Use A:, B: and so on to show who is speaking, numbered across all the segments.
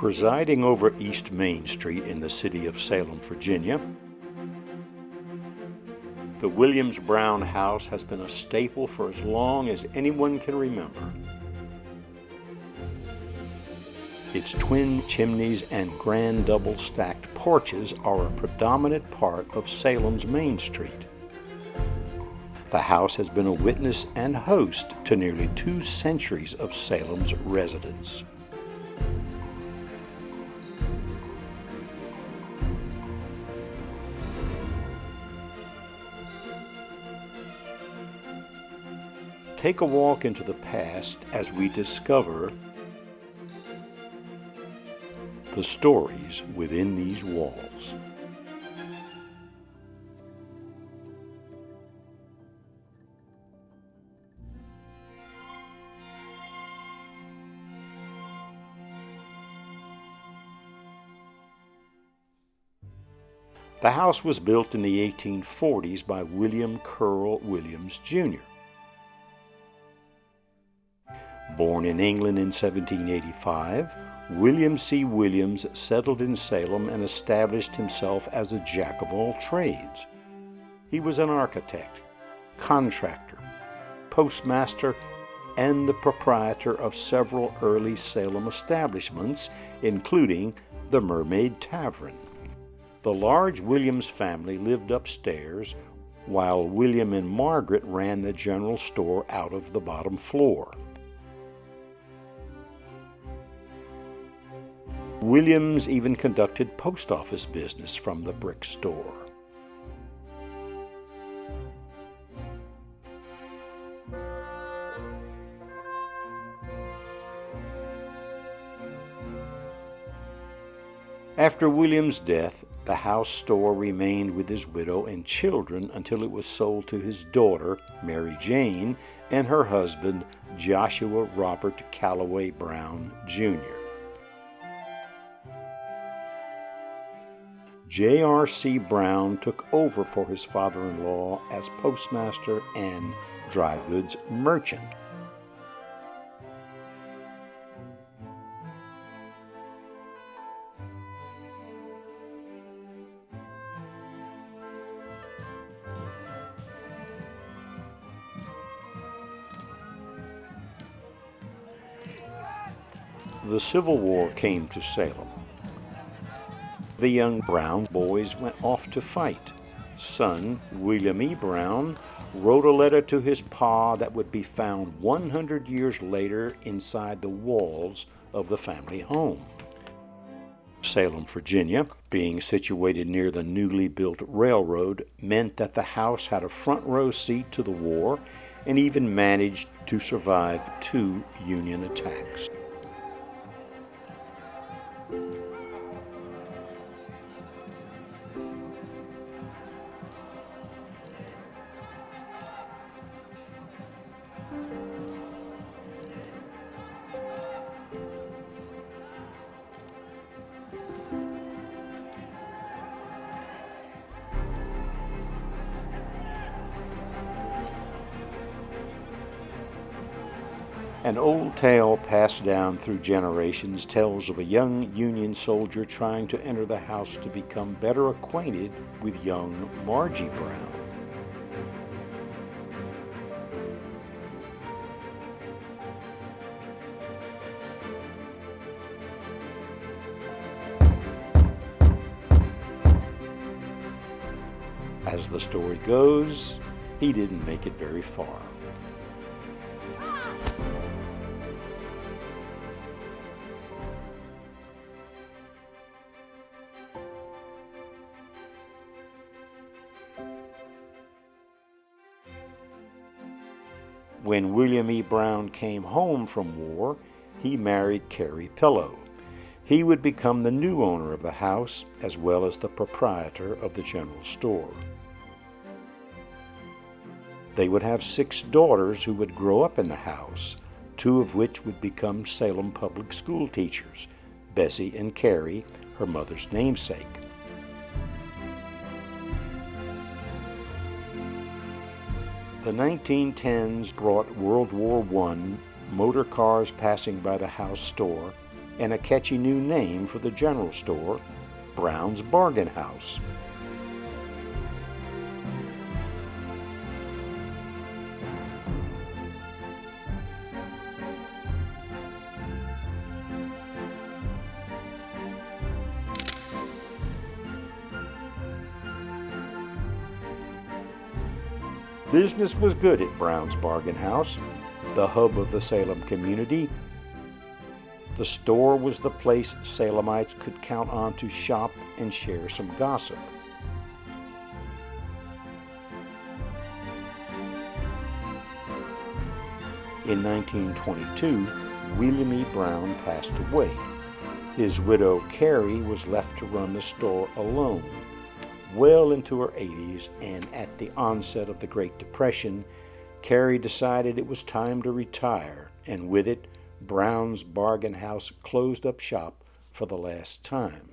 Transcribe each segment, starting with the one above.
A: Presiding over East Main Street in the city of Salem, Virginia, the Williams Brown house has been a staple for as long as anyone can remember. Its twin chimneys and grand double-stacked porches are a predominant part of Salem's Main Street. The house has been a witness and host to nearly 2 centuries of Salem's residents. Take a walk into the past as we discover the stories within these walls. The house was built in the 1840s by William Curl Williams, Jr. Born in England in 1785, William C. Williams settled in Salem and established himself as a jack of all trades. He was an architect, contractor, postmaster, and the proprietor of several early Salem establishments, including the Mermaid Tavern. The large Williams family lived upstairs, while William and Margaret ran the general store out of the bottom floor. Williams even conducted post office business from the brick store. After Williams' death, the house store remained with his widow and children until it was sold to his daughter, Mary Jane, and her husband, Joshua Robert Calloway Brown, Jr. J.R.C. Brown took over for his father-in-law as postmaster and dry goods merchant. The Civil War came to Salem. The young Brown boys went off to fight. Son, William E. Brown, wrote a letter to his pa that would be found 100 years later inside the walls of the family home. Salem, Virginia, being situated near the newly built railroad, meant that the house had a front row seat to the war and even managed to survive 2 Union attacks. An old tale passed down through generations tells of a young Union soldier trying to enter the house to become better acquainted with young Margie Brown. As the story goes, he didn't make it very far. When William E. Brown came home from war, he married Carrie Pillow. He would become the new owner of the house as well as the proprietor of the general store. They would have 6 daughters who would grow up in the house, 2 of which would become Salem public school teachers, Bessie and Carrie, her mother's namesake. The 1910s brought World War I, motor cars passing by the house store, and a catchy new name for the general store, Brown's Bargain House. Business was good at Brown's Bargain House, the hub of the Salem community. The store was the place Salemites could count on to shop and share some gossip. In 1922, William E. Brown passed away. His widow, Carrie, was left to run the store alone. Well into her 80s, and at the onset of the Great Depression, Carrie decided it was time to retire, and with it, Brown's Bargain House closed up shop for the last time.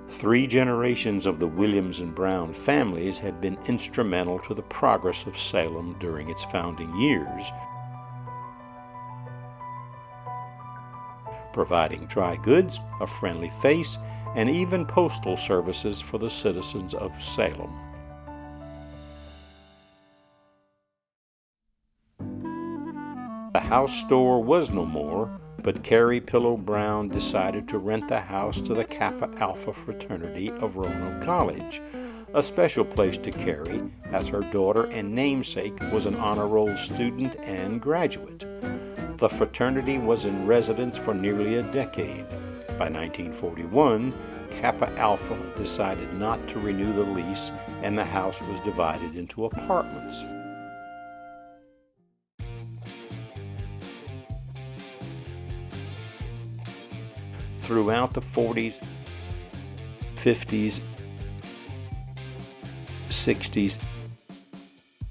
A: 3 generations of the Williams and Brown families had been instrumental to the progress of Salem during its founding years, providing dry goods, a friendly face, and even postal services for the citizens of Salem. The house store was no more, but Carrie Pillow Brown decided to rent the house to the Kappa Alpha fraternity of Roanoke College, a special place to Carrie, as her daughter and namesake was an honor roll student and graduate. The fraternity was in residence for nearly a decade. By 1941, Kappa Alpha decided not to renew the lease, and the house was divided into apartments. Throughout the 40s, 50s, 60s,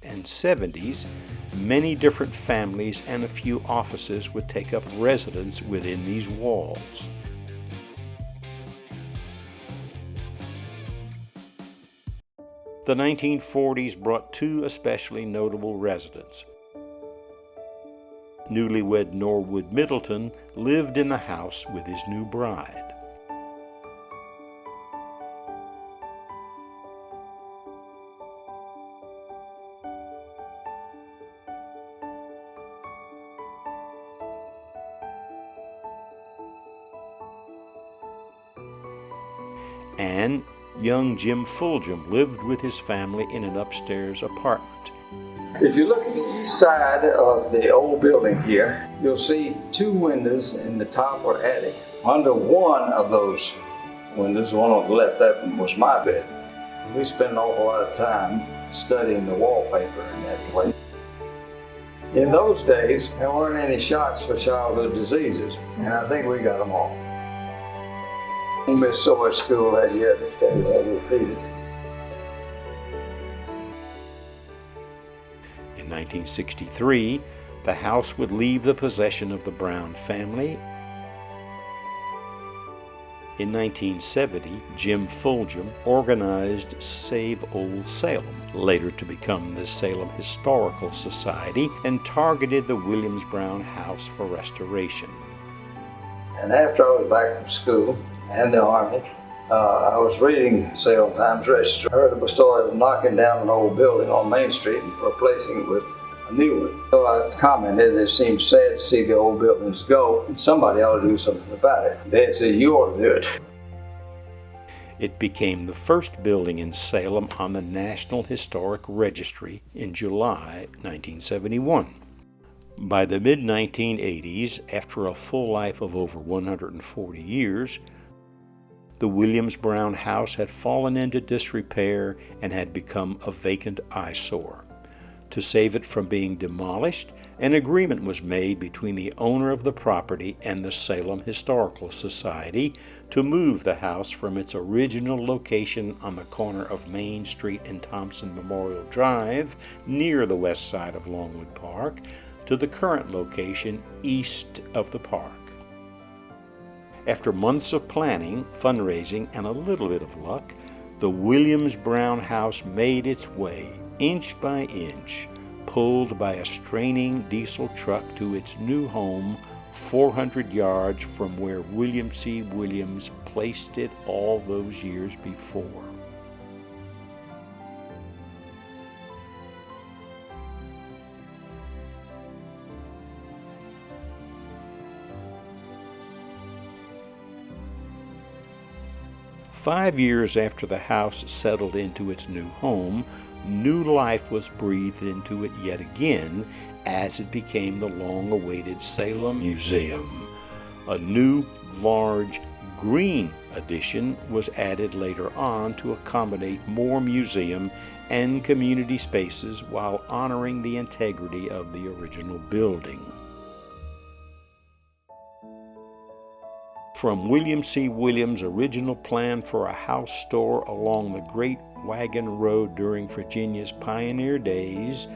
A: and 70s, many different families and a few offices would take up residence within these walls. The 1940s brought 2 especially notable residents. Newlywed Norwood Middleton lived in the house with his new bride. And young Jim Fulgham lived with his family in an upstairs apartment.
B: If you look at the east side of the old building here, you'll see 2 windows in the top or attic. Under one of those windows, one on the left, that one was my bed. We spent an awful lot of time studying the wallpaper in that place. In those days, there weren't any shots for childhood diseases, and I think we got them all. Miss Sawyer's school had yet to have repeated.
A: In 1963, the house would leave the possession of the Brown family. In 1970, Jim Fulgham organized Save Old Salem, later to become the Salem Historical Society, and targeted the Williams Brown house for restoration.
B: And after I was back from school and the Army, I was reading Salem Times Register. I heard of a story of knocking down an old building on Main Street and replacing it with a new one. So I commented, it seemed sad to see the old buildings go, and somebody ought to do something about it. They said, you ought to do it.
A: It became the first building in Salem on the National Historic Registry in July 1971. By the mid-1980s, after a full life of over 140 years, the Williams Brown house had fallen into disrepair and had become a vacant eyesore. To save it from being demolished, an agreement was made between the owner of the property and the Salem Historical Society to move the house from its original location on the corner of Main Street and Thompson Memorial Drive, near the west side of Longwood Park, to the current location east of the park. After months of planning, fundraising, and a little bit of luck, the Williams Brown house made its way, inch by inch, pulled by a straining diesel truck to its new home 400 yards from where William C. Williams placed it all those years before. Five years after the house settled into its new home, new life was breathed into it yet again as it became the long-awaited Salem Museum. A new, large, green addition was added later on to accommodate more museum and community spaces while honoring the integrity of the original building. From William C. Williams' original plan for a house store along the Great Wagon Road during Virginia's pioneer days,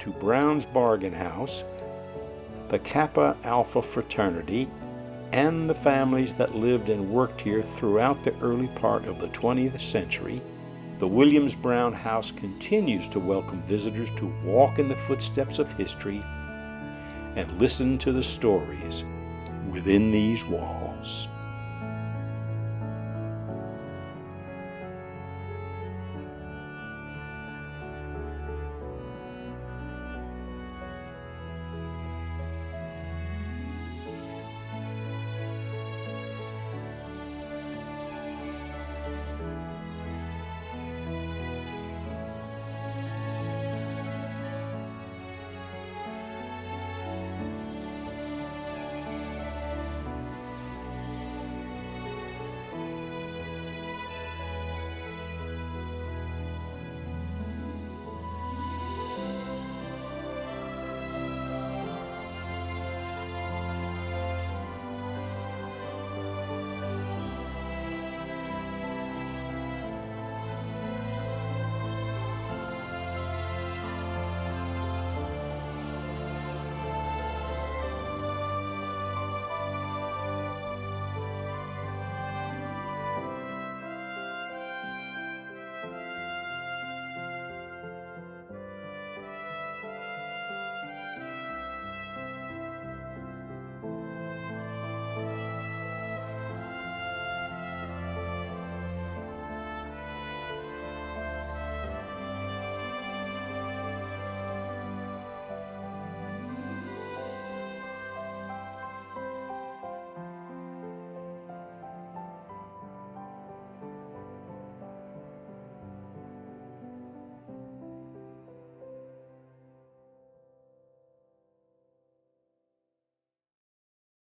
A: to Brown's Bargain House, the Kappa Alpha fraternity, and the families that lived and worked here throughout the early part of the 20th century, the Williams Brown House continues to welcome visitors to walk in the footsteps of history and listen to the stories within these walls.